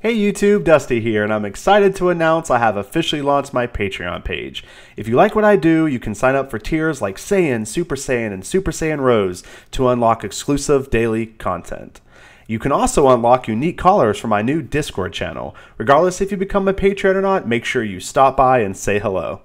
Hey YouTube, Dusty here, and I'm excited to announce I have officially launched my Patreon page. If you like what I do, you can sign up for tiers like Saiyan, Super Saiyan, and Super Saiyan Rose to unlock exclusive daily content. You can also unlock unique callers for my new Discord channel. Regardless if you become a Patreon or not, make sure you stop by and say hello.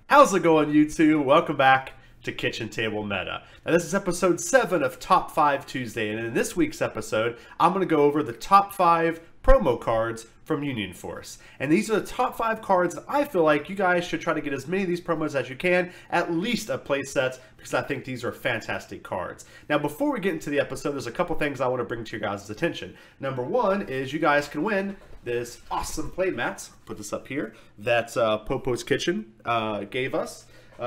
How's it going, YouTube? Welcome back to Kitchen Table Meta. Now this is episode 7 of Top 5 Tuesday, and in this week's episode, I'm going to go over the top 5 promo cards from Union Force. And these are the top 5 cards that I feel like you guys should try to get as many of these promos as you can, at least a play set, because I think these are fantastic cards. Now before we get into the episode, there's a couple things I want to bring to your guys' attention. Number one is you guys can win this awesome playmat, put this up here, that Popo's Kitchen gave us.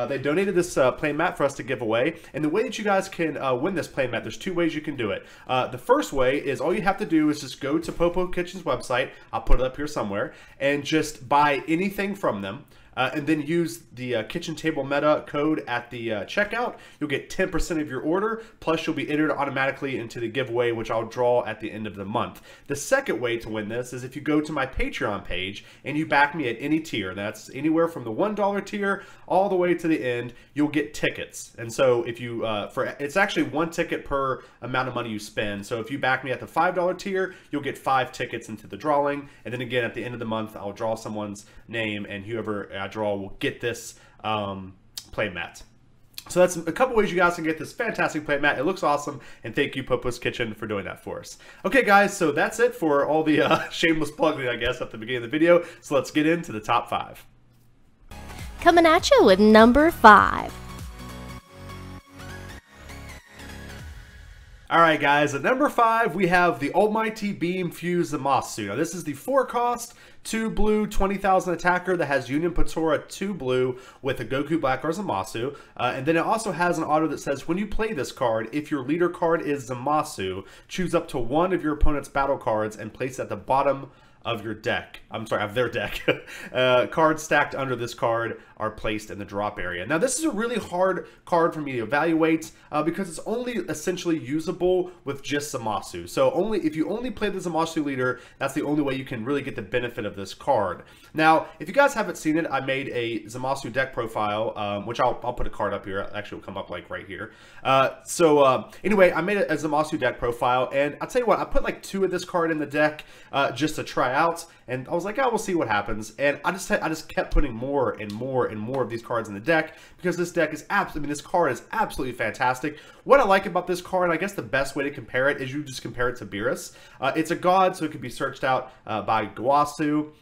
They donated this playmat for us to give away, and the way that you guys can win this playmat, there's 2 ways you can do it. The first way is all you have to do is just go to Popo Kitchen's website, I'll put it up here somewhere, and just buy anything from them. And then use the Kitchen Table Meta code at the checkout. You'll get 10% of your order, plus you'll be entered automatically into the giveaway, which I'll draw at the end of the month. The second way to win this is if you go to my Patreon page and you back me at any tier. That's anywhere from the $1 tier all the way to the end. You'll get tickets. And so if you, it's actually 1 ticket per amount of money you spend. So if you back me at the $5 tier, you'll get 5 tickets into the drawing. And then again, at the end of the month, I'll draw someone's name, and whoever I draw will get this playmat. So that's a couple ways you guys can get this fantastic playmat. It looks awesome, and thank you Popo's Kitchen for doing that for us. Okay guys, so that's it for all the shameless plugging, I guess, at the beginning of the video. So let's get into the top 5. Coming at you with number 5. Alright guys, at number 5 we have the Almighty Beam Fuse ZAMASU. Now this is the 4-cost, 2 blue, 20,000 attacker that has Union Patora 2 blue with a GOKU Black or ZAMASU. And then it also has an auto that says when you play this card, if your leader card is ZAMASU, choose up to 1 of your opponent's battle cards and place it at the bottom of your deck. I'm sorry, of their deck. Cards stacked under this card are placed in the drop area. Now this is a really hard card for me to evaluate because it's only essentially usable with just ZAMASU. So if you only play the ZAMASU leader, that's the only way you can really get the benefit of this card. Now, if you guys haven't seen it, I made a ZAMASU deck profile, which I'll put a card up here. Actually, will come up like right here. Anyway, I made a ZAMASU deck profile, and I'll tell you what, I put like 2 of this card in the deck just to try out, and I was like, oh, we'll see what happens. And I just kept putting more and more and more of these cards in the deck because this deck is this card is absolutely fantastic. What I like about this card, I guess the best way to compare it is you just compare it to Beerus. It's a god, so it can be searched out by GOHAN.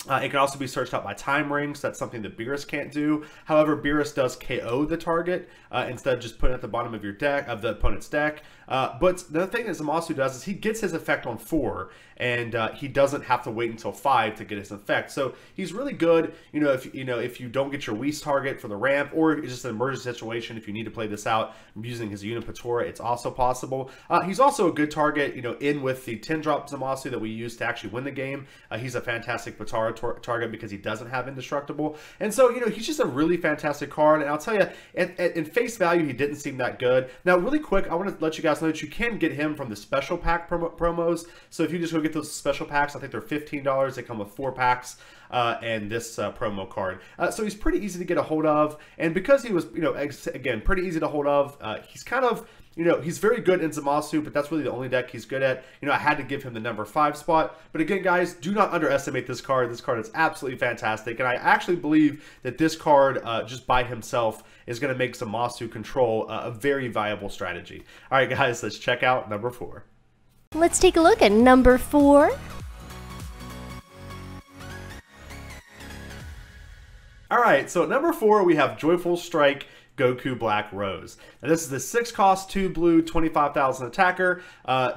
It can also be searched out by Time Ring, so that's something that Beerus can't do. However, Beerus does KO the target instead of just putting it at the bottom of your deck, of the opponent's deck. But the other thing that ZAMASU does is he gets his effect on 4, and he doesn't have to wait until 5 to get his effect. So he's really good, if you don't get your Whis target for the ramp, or it's just an emergency situation if you need to play this out using his Union Patora, it's also possible. He's also a good target, in with the 10-drop ZAMASU that we use to actually win the game. He's a fantastic Patora target because he doesn't have indestructible, and so he's just a really fantastic card. And I'll tell you, in face value, he didn't seem that good. Now, really quick, I want to let you guys know that you can get him from the special pack promos. So if you just go get those special packs, I think they're $15. They come with 4 packs and this promo card. So he's pretty easy to get a hold of, and because he was, again, pretty easy to hold of, he's kind of, he's very good in ZAMASU, but that's really the only deck he's good at. I had to give him the number 5 spot. But again, guys, do not underestimate this card. This card is absolutely fantastic. And I actually believe that this card, just by himself, is going to make ZAMASU control a very viable strategy. All right, guys, let's check out number 4. Let's take a look at number 4. All right, so at number 4, we have Joyful Strike GOKU Black Rose. Now this is the 6-cost, 2 blue, 25,000 attacker.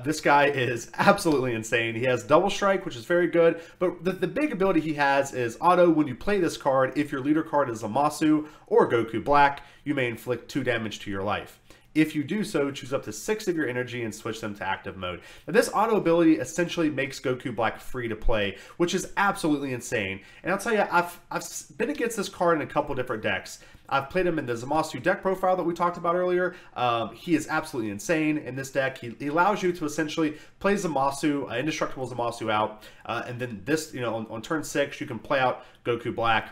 This guy is absolutely insane. He has double strike, which is very good, but the big ability he has is auto. When you play this card, if your leader card is ZAMASU or GOKU Black, you may inflict 2 damage to your life. If you do so, choose up to 6 of your energy and switch them to active mode. Now, this auto ability essentially makes GOKU Black free to play, which is absolutely insane. And I'll tell you, I've been against this card in a couple different decks. I've played him in the ZAMASU deck profile that we talked about earlier. He is absolutely insane in this deck. He allows you to essentially play ZAMASU, indestructible ZAMASU out, and then this, on turn 6, you can play out Goku Black,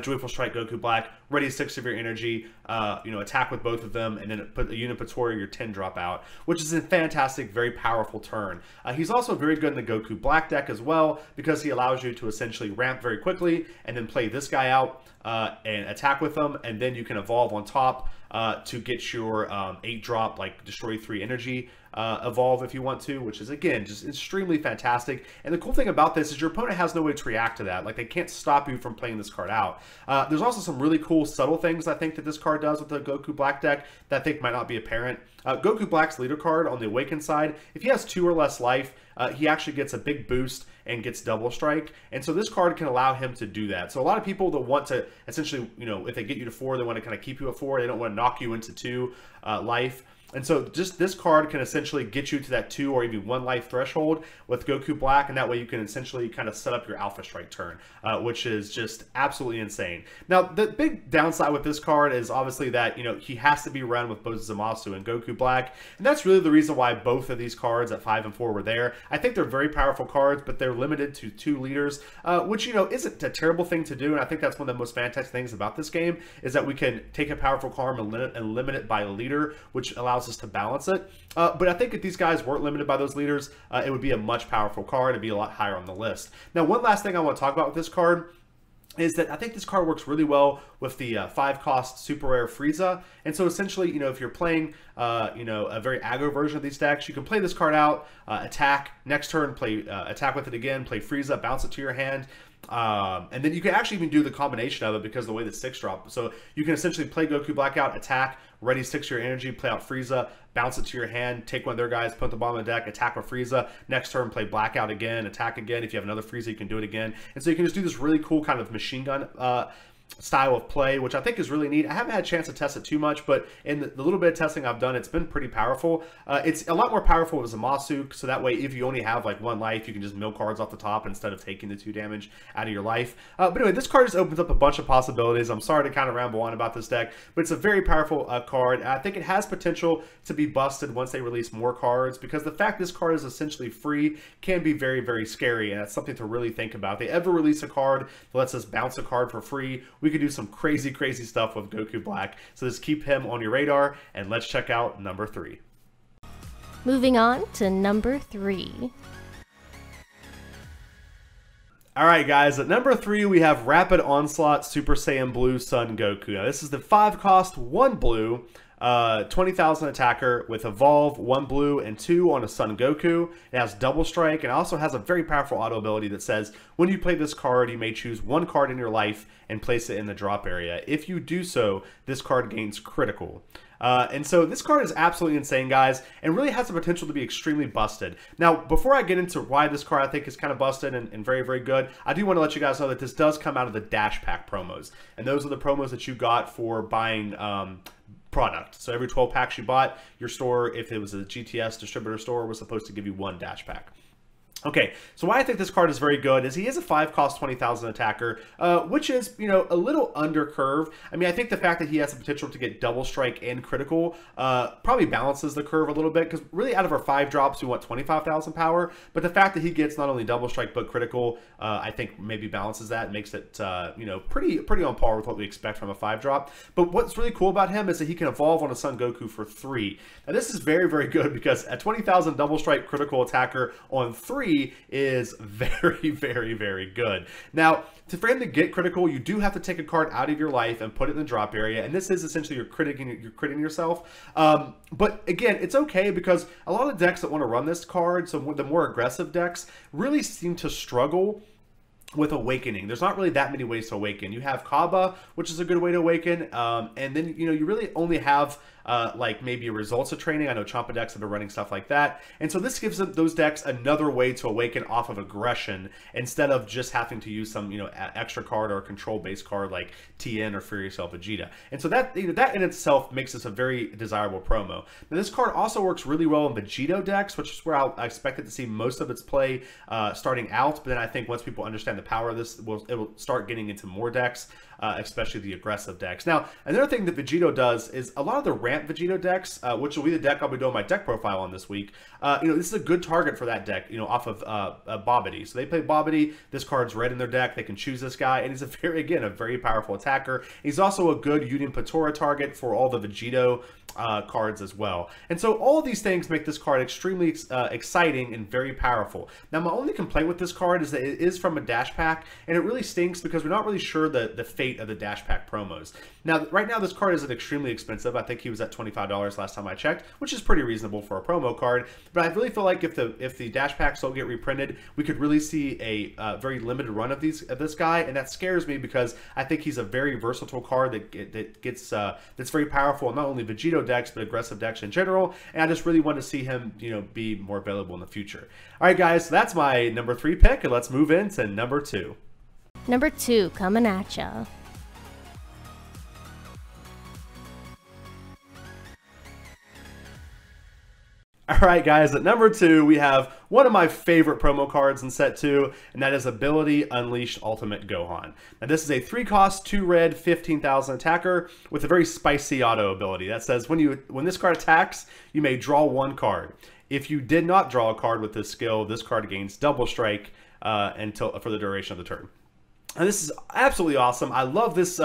Joyful Strike Goku Black, ready 6 of your energy, attack with both of them, and then put a Unipatori, your 10 drop out, which is a fantastic, very powerful turn. He's also very good in the Goku Black deck as well, because he allows you to essentially ramp very quickly, and then play this guy out and attack with them, and then you can evolve on top to get your 8 drop, like destroy 3 energy evolve if you want to, which is, again, just extremely fantastic. And the cool thing about this is your opponent has no way to react to that. Like, they can't stop you from playing this card out. There's also some really cool subtle things I think that this card does with the Goku Black deck that I think might not be apparent. Goku Black's leader card on the Awakened side, if he has 2 or less life, he actually gets a big boost and gets double strike, and so this card can allow him to do that. So a lot of people that want to essentially, if they get you to 4, they want to kind of keep you at 4. They don't want to knock you into 2 life. And so just this card can essentially get you to that 2 or even 1 life threshold with Goku Black, and that way you can essentially kind of set up your Alpha Strike turn, which is just absolutely insane. Now, the big downside with this card is obviously that, he has to be run with both ZAMASU and Goku Black, and that's really the reason why both of these cards at 5 and 4 were there. I think they're very powerful cards, but they're limited to 2 leaders, which, isn't a terrible thing to do, and I think that's one of the most fantastic things about this game, is that we can take a powerful card and limit it by a leader, which allows us to balance it. But I think if these guys weren't limited by those leaders, it would be a much powerful card. It'd be a lot higher on the list. Now, one last thing I want to talk about with this card is that I think this card works really well with the 5-cost super rare Frieza. And so essentially, if you're playing, a very aggro version of these decks, you can play this card out, attack, next turn, play attack with it again, play Frieza, bounce it to your hand. And then you can actually even do the combination of it because of the way the 6 drop. So you can essentially play Goku Black out, attack, ready 6 your energy, play out Frieza, bounce it to your hand, take one of their guys, put the bottom of the deck, attack with Frieza. Next turn, play Blackout again, attack again. If you have another Frieza, you can do it again. And so you can just do this really cool kind of machine gun style of play, which I think is really neat. I haven't had a chance to test it too much, but in the little bit of testing I've done, it's been pretty powerful. It's a lot more powerful with ZAMASU, so that way if you only have like 1 life, you can just mill cards off the top instead of taking the 2 damage out of your life. But anyway, this card just opens up a bunch of possibilities. I'm sorry to kind of ramble on about this deck, but it's a very powerful card. I think it has potential to be busted once they release more cards, because the fact this card is essentially free can be very, very scary, and that's something to really think about. If they ever release a card that lets us bounce a card for free, we could do some crazy, crazy stuff with Goku Black. So just keep him on your radar, and let's check out number 3. Moving on to number 3. Alright guys, at number 3 we have Rapid Onslaught Super Saiyan Blue Son Goku. Now this is the 5-cost, 1 blue, 20,000 attacker with Evolve, 1 blue, and 2 on a Son Goku. It has Double Strike, and also has a very powerful auto ability that says, when you play this card, you may choose 1 card in your life and place it in the drop area. If you do so, this card gains critical. And so this card is absolutely insane, guys, and really has the potential to be extremely busted. Now, before I get into why this card I think is kind of busted and very, very good, I do want to let you guys know that this does come out of the Dash Pack promos. And those are the promos that you got for buying product. So every 12 packs you bought, your store, if it was a GTS distributor store, was supposed to give you 1 Dash Pack. Okay, so why I think this card is very good is he is a 5-cost 20,000 attacker, which is, a little under curve. I mean, I think the fact that he has the potential to get double strike and critical probably balances the curve a little bit, because really out of our 5 drops, we want 25,000 power, but the fact that he gets not only double strike but critical, I think maybe balances that and makes it, pretty on par with what we expect from a 5-drop. But what's really cool about him is that he can evolve on a Son Goku for 3. Now, this is very, very good, because a 20,000 double strike critical attacker on 3 is very, very, very good. Now, for him to get critical, you do have to take a card out of your life and put it in the drop area, and this is essentially you're critting yourself. But again, it's okay, because a lot of decks that want to run this card, so the more aggressive decks, really seem to struggle with awakening. There's not really that many ways to awaken. You have Kaba, which is a good way to awaken, and then you really only have like maybe a results of training. I know Champa decks have been running stuff like that, and so this gives those decks another way to awaken off of aggression instead of just having to use some extra card or a control based card like TN or Furious Cell Vegeta. And so that that in itself makes this a very desirable promo. Now this card also works really well in Vegito decks, which is where I expected to see most of its play starting out. But then I think once people understand the power of this, it will start getting into more decks. especially the aggressive decks. Now, another thing that Vegito does is a lot of the ramp Vegito decks, which will be the deck I'll be doing my deck profile on this week. This is a good target for that deck, off of Bobbity. So they play Bobbity. This card's red in their deck. They can choose this guy, and he's a very powerful attacker. He's also a good Union Patora target for all the Vegito cards as well. And so all of these things make this card extremely exciting and very powerful. Now, my only complaint with this card is that it is from a dash pack, and it really stinks because we're not really sure the fate of the dash pack promos. Now, right now, this card isn't extremely expensive. I think he was at $25 last time I checked, which is pretty reasonable for a promo card. But I really feel like if the dash packs don't get reprinted, we could really see a very limited run of this guy, and that scares me because I think he's a very versatile card that's very powerful in not only Vegito decks but aggressive decks in general. And I just really want to see him, be more available in the future. All right, guys, so that's my number 3 pick, and let's move into number 2. Number 2 coming at ya. Alright guys, at number 2 we have one of my favorite promo cards in set 2, and that is Ability Unleashed Ultimate Gohan. Now this is a 3-cost, 2-red, 15,000 attacker with a very spicy auto ability. That says when this card attacks, you may draw 1 card. If you did not draw a card with this skill, this card gains double strike for the duration of the turn. And this is absolutely awesome. I love this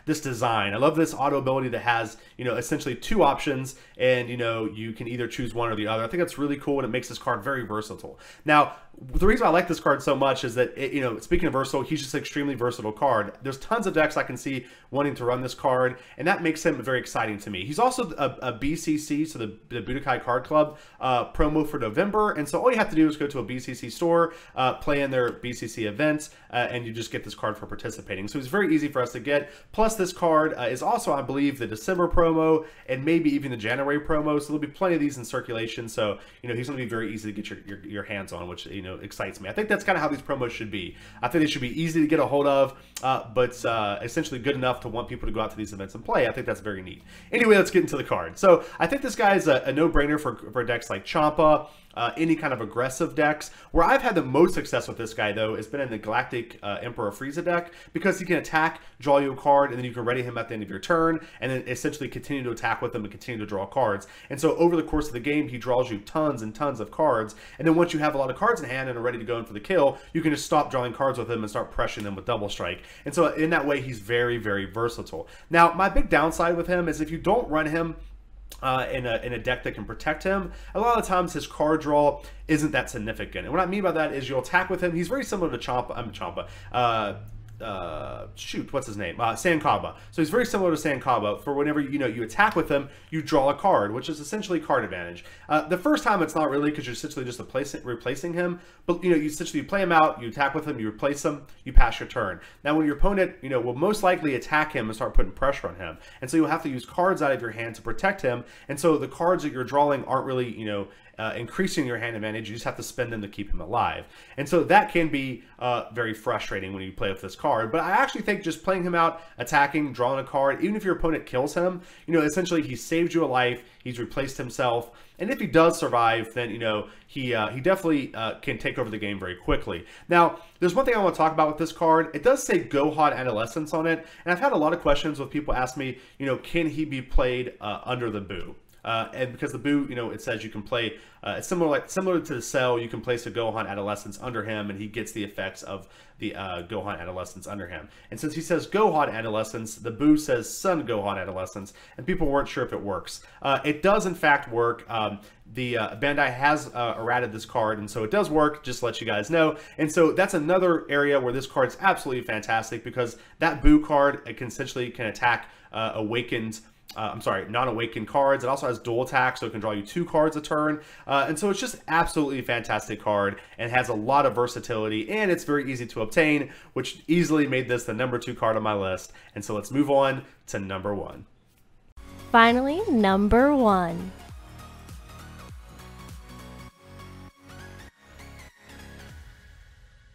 this design. I love this auto ability that has, essentially 2 options, and, you can either choose one or the other. I think that's really cool, and it makes this card very versatile. Now, the reason I like this card so much is that, speaking of versatile, he's just an extremely versatile card. There's tons of decks I can see wanting to run this card, and that makes him very exciting to me. He's also a BCC, so the Budokai Card Club promo for November, and so all you have to do is go to a BCC store, play in their BCC events, and you just get this card for participating. So it's very easy for us to get. Plus, this card is also, I believe, the December promo and maybe even the January promo, so there'll be plenty of these in circulation. So, he's going to be very easy to get your hands on, which, excites me. I think that's kind of how these promos should be. I think they should be easy to get a hold of, but essentially good enough to want people to go out to these events and play. I think that's very neat. Anyway, let's get into the card. So I think this guy is a no-brainer for decks like Champa, any kind of aggressive decks. Where I've had the most success with this guy, though, has been in the Galactic Emperor Frieza deck, because he can attack, draw you a card, and then you can ready him at the end of your turn, and then essentially continue to attack with him and continue to draw cards. And so over the course of the game, he draws you tons and tons of cards, and then once you have a lot of cards in hand and are ready to go in for the kill, you can just stop drawing cards with him and start pressuring them with double strike. And so in that way, he's very, very versatile. Now, my big downside with him is if you don't run him in a deck that can protect him, a lot of the times his card draw isn't that significant. And what I mean by that is you'll attack with him. He's very similar to what's his name? Sankaba. So he's very similar to Sankaba. For whenever you attack with him, you draw a card, which is essentially card advantage. The first time it's not really, because you're essentially just replacing him. But you essentially play him out, you attack with him, you replace him, you pass your turn. Now when your opponent will most likely attack him and start putting pressure on him, and so you'll have to use cards out of your hand to protect him. And so the cards that you're drawing aren't really increasing your hand advantage. You just have to spend them to keep him alive. And so that can be very frustrating when you play with this card. But I actually think just playing him out, attacking, drawing a card, even if your opponent kills him, essentially he saved you a life, he's replaced himself, and if he does survive, then he definitely can take over the game very quickly. Now, there's one thing I want to talk about with this card. It does say GOHAN Adolescence on it, and I've had a lot of questions with people ask me, can he be played under the Buu? And because the Buu, it says you can play, it's similar to the Cell, you can place a Gohan Adolescence under him, and he gets the effects of the Gohan Adolescence under him. And since he says Gohan Adolescence, the Buu says Sun Gohan Adolescence, and people weren't sure if it works. It does in fact work. The Bandai has errated this card, and so it does work, just to let you guys know. And so that's another area where this card is absolutely fantastic, because that Buu card, it essentially can attack non-awakened cards. It also has dual attack, so it can draw you 2 cards a turn. And so it's just absolutely a fantastic card, and has a lot of versatility, and it's very easy to obtain, which easily made this the number 2 card on my list. And so let's move on to number 1. Finally, number 1.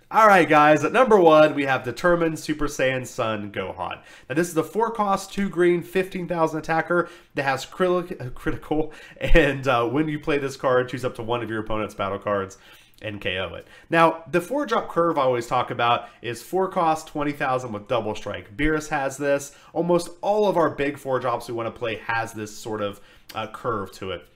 Alright guys, at number 1 we have Determined Super Saiyan Sun Gohan. Now this is a 4-cost, 2-green, 15,000 attacker that has critical, and when you play this card, choose up to one of your opponent's battle cards. and KO it. Now, the 4-drop curve I always talk about is 4 cost, 20,000 with double strike. Beerus has this. Almost all of our big 4-drops we want to play has this sort of curve to it.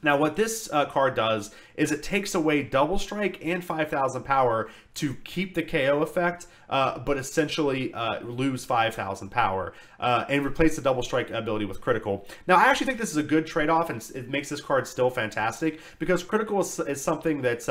Now, what this card does is it takes away double strike and 5,000 power to keep the KO effect, but essentially lose 5,000 power and replace the double strike ability with critical. Now, I actually think this is a good trade-off, and it makes this card still fantastic because critical is something that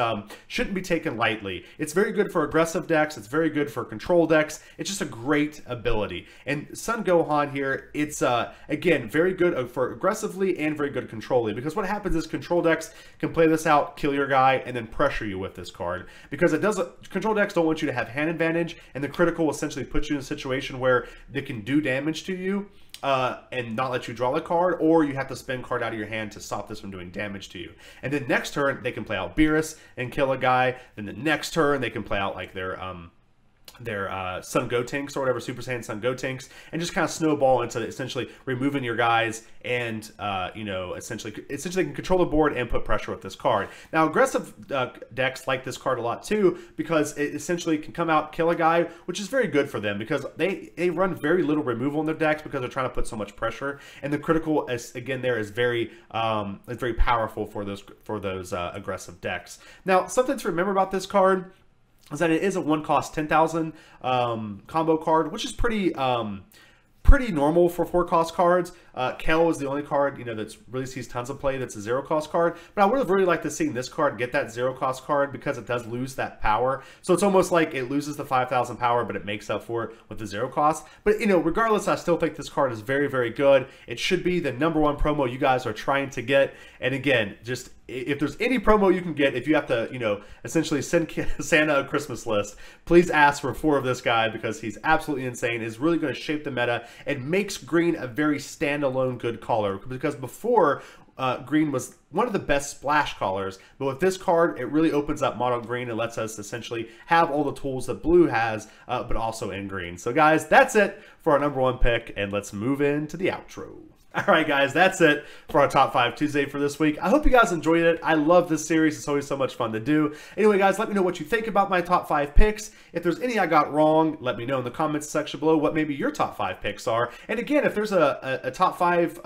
shouldn't be taken lightly. It's very good for aggressive decks. It's very good for control decks. It's just a great ability. And Sun Gohan here, it's, again, very good for aggressively and very good controlly, because what happens is control decks can play this out, kill your guy, and then pressure you with this card. Because it doesn't, control decks don't want you to have hand advantage, and the critical essentially puts you in a situation where they can do damage to you and not let you draw the card, or you have to spend card out of your hand to stop this from doing damage to you. And then next turn, they can play out Beerus and kill a guy. Then the next turn, they can play out like their Sun Gotenks or whatever, Super Saiyan Sun Gotenks, and just kind of snowball into essentially removing your guys and, you know, essentially can control the board and put pressure with this card. Now, aggressive decks like this card a lot too, because it essentially can come out, kill a guy, which is very good for them because they run very little removal in their decks because they're trying to put so much pressure. And the critical, again, there is very powerful for those aggressive decks. Now, something to remember about this card is that it is a 1-cost 10,000 combo card, which is pretty normal for 4-cost cards. Kel is the only card, you know, that's really sees tons of play that's a 0-cost card. But I would have really liked to see this card get that 0-cost card because it does lose that power. So it's almost like it loses the 5,000 power, but it makes up for it with the 0-cost. But, you know, regardless, I still think this card is very, very good. It should be the #1 promo you guys are trying to get. And again, just if there's any promo you can get, if you have to, you know, essentially send Santa a Christmas list, please ask for 4 of this guy because he's absolutely insane. Is really going to shape the meta and makes green a very standalone good color. Because before, green was one of the best splash colors, but with this card, it really opens up mono green and lets us essentially have all the tools that blue has, but also in green. So guys, that's it for our #1 pick, and let's move into the outro. Alright guys, that's it for our Top 5 Tuesday for this week. I hope you guys enjoyed it. I love this series. It's always so much fun to do. Anyway guys, let me know what you think about my top 5 picks. If there's any I got wrong, let me know in the comments section below what maybe your top 5 picks are. And again, if there's a top 5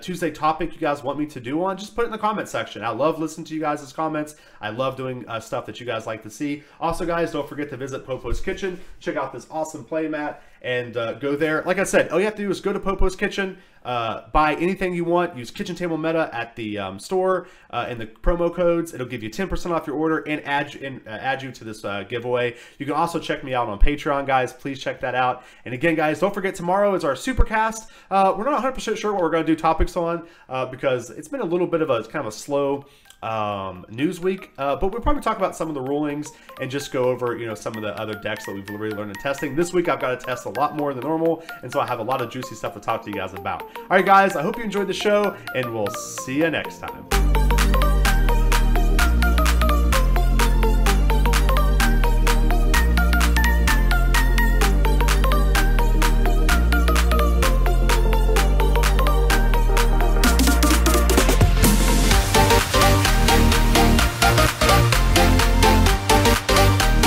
Tuesday topic you guys want me to do on, just put it in the comment section. I love listening to you guys' comments. I love doing stuff that you guys like to see. Also guys, don't forget to visit Popo's Kitchen. Check out this awesome playmat and go there. Like I said, all you have to do is go to Popo's Kitchen, buy anything you want, use KitchenTableMeta at the store and the promo codes. It'll give you 10% off your order and add you to this giveaway. You can also check me out on Patreon, guys. Please check that out. And again, guys, don't forget tomorrow is our Supercast. We're not 100% sure what we're going to do topics on because it's been a little bit of a kind of a slow news week, but we'll probably talk about some of the rulings and just go over, you know, some of the other decks that we've really learned in testing. This week I've got to test a lot more than normal, and so I have a lot of juicy stuff to talk to you guys about. All right guys, I hope you enjoyed the show, and we'll see you next time.